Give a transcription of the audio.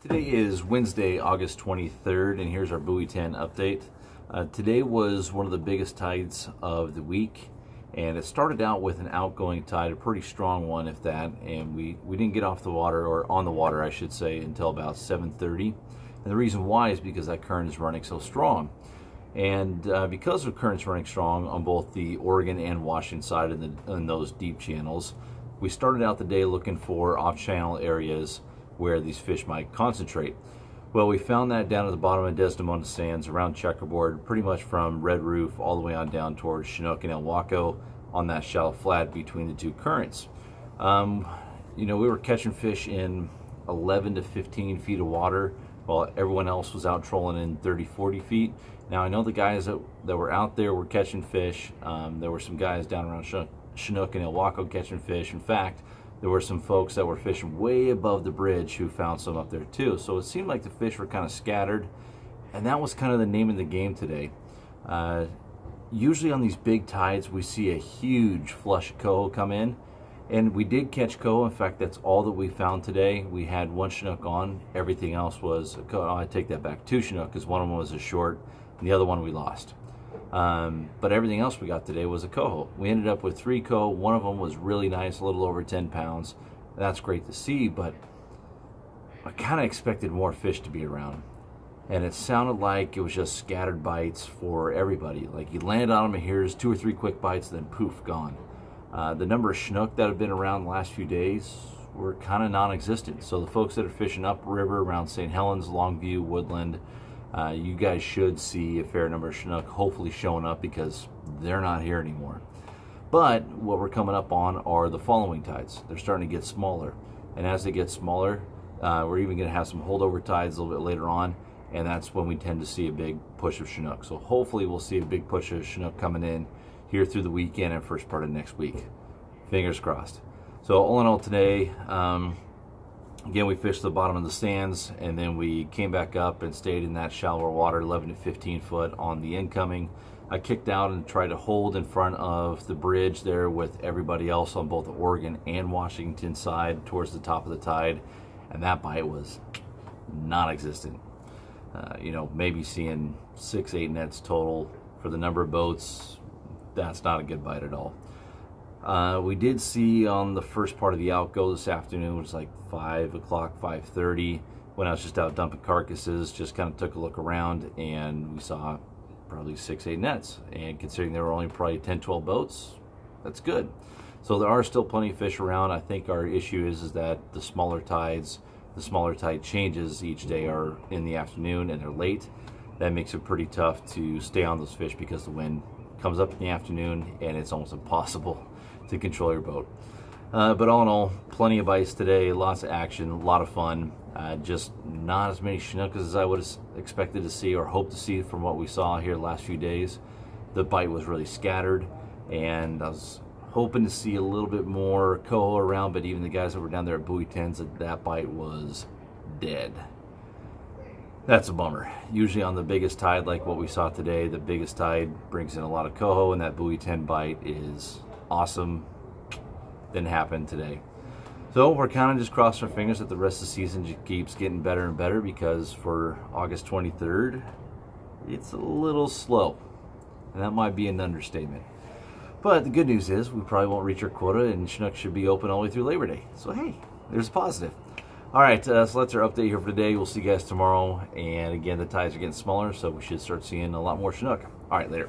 Today is Wednesday, August 23rd, and here's our Buoy 10 update. Today was one of the biggest tides of the week, and it started out with an outgoing tide, a pretty strong one if that, and we didn't get off the water, or on the water I should say, until about 7:30. And the reason why is because that current is running so strong. And because the current's running strong on both the Oregon and Washington side in those deep channels, we started out the day looking for off-channel areas where these fish might concentrate. Well, we found that down at the bottom of Desdemona Sands around Checkerboard, pretty much from Red Roof all the way on down towards Chinook and El Waco on that shallow flat between the two currents. We were catching fish in 11 to 15 feet of water while everyone else was out trolling in 30-40 feet. Now I know the guys that were out there were catching fish. There were some guys down around Chinook and El Waco catching fish. In fact, there were some folks that were fishing way above the bridge who found some up there too. So it seemed like the fish were kind of scattered, and that was kind of the name of the game today. Usually on these big tides we see a huge flush of coho come in, and we did catch coho. In fact, that's all that we found today. We had one Chinook on, everything else was a coho. I take that back, two Chinook, because one of them was a short and the other one we lost. But everything else we got today was a coho. We ended up with 3 coho. One of them was really nice, a little over 10 pounds. That's great to see, but I kind of expected more fish to be around. And it sounded like it was just scattered bites for everybody. Like you landed on them and here's 2 or 3 quick bites, then poof, gone. The number of Chinook that have been around the last few days were kind of non-existent. So the folks that are fishing upriver around St. Helens, Longview, Woodland, you guys should see a fair number of Chinook hopefully showing up because they're not here anymore. But what we're coming up on are the following tides. They're starting to get smaller, and as they get smaller, we're even going to have some holdover tides a little bit later on, and that's when we tend to see a big push of Chinook. So hopefully we'll see a big push of Chinook coming in here through the weekend and first part of next week. Fingers crossed. So all in all today, again, we fished the bottom of the sands, and then we came back up and stayed in that shallower water, 11 to 15 foot on the incoming. I kicked out and tried to hold in front of the bridge there with everybody else on both the Oregon and Washington side towards the top of the tide, and that bite was non-existent. Maybe seeing 6-8 nets total for the number of boats. That's not a good bite at all. We did see on the first part of the outgo this afternoon, it was like 5 o'clock, 5:30, when I was just out dumping carcasses, just kind of took a look around, and we saw probably 6-8 nets. And considering there were only probably 10-12 boats, that's good. So there are still plenty of fish around. I think our issue is that the smaller tides, the smaller tide changes each day are in the afternoon and they're late. That makes it pretty tough to stay on those fish because the wind comes up in the afternoon and it's almost impossible to control your boat. But all in all, plenty of bites today, lots of action, a lot of fun. Just not as many Chinooks as I would have expected to see or hoped to see from what we saw here the last few days. The bite was really scattered, and I was hoping to see a little bit more coho around, but even the guys that were down there at Buoy 10 said that bite was dead. That's a bummer. Usually on the biggest tide like what we saw today, the biggest tide brings in a lot of coho, and that Buoy 10 bite is awesome. Didn't happen today. So we're kind of just crossing our fingers that the rest of the season just keeps getting better and better, because for August 23rd, it's a little slow. And that might be an understatement. But the good news is we probably won't reach our quota, and Chinook should be open all the way through Labor Day. So hey, there's a positive. All right, so that's our update here for today. We'll see you guys tomorrow. And again, the tides are getting smaller, so we should start seeing a lot more Chinook. All right, later.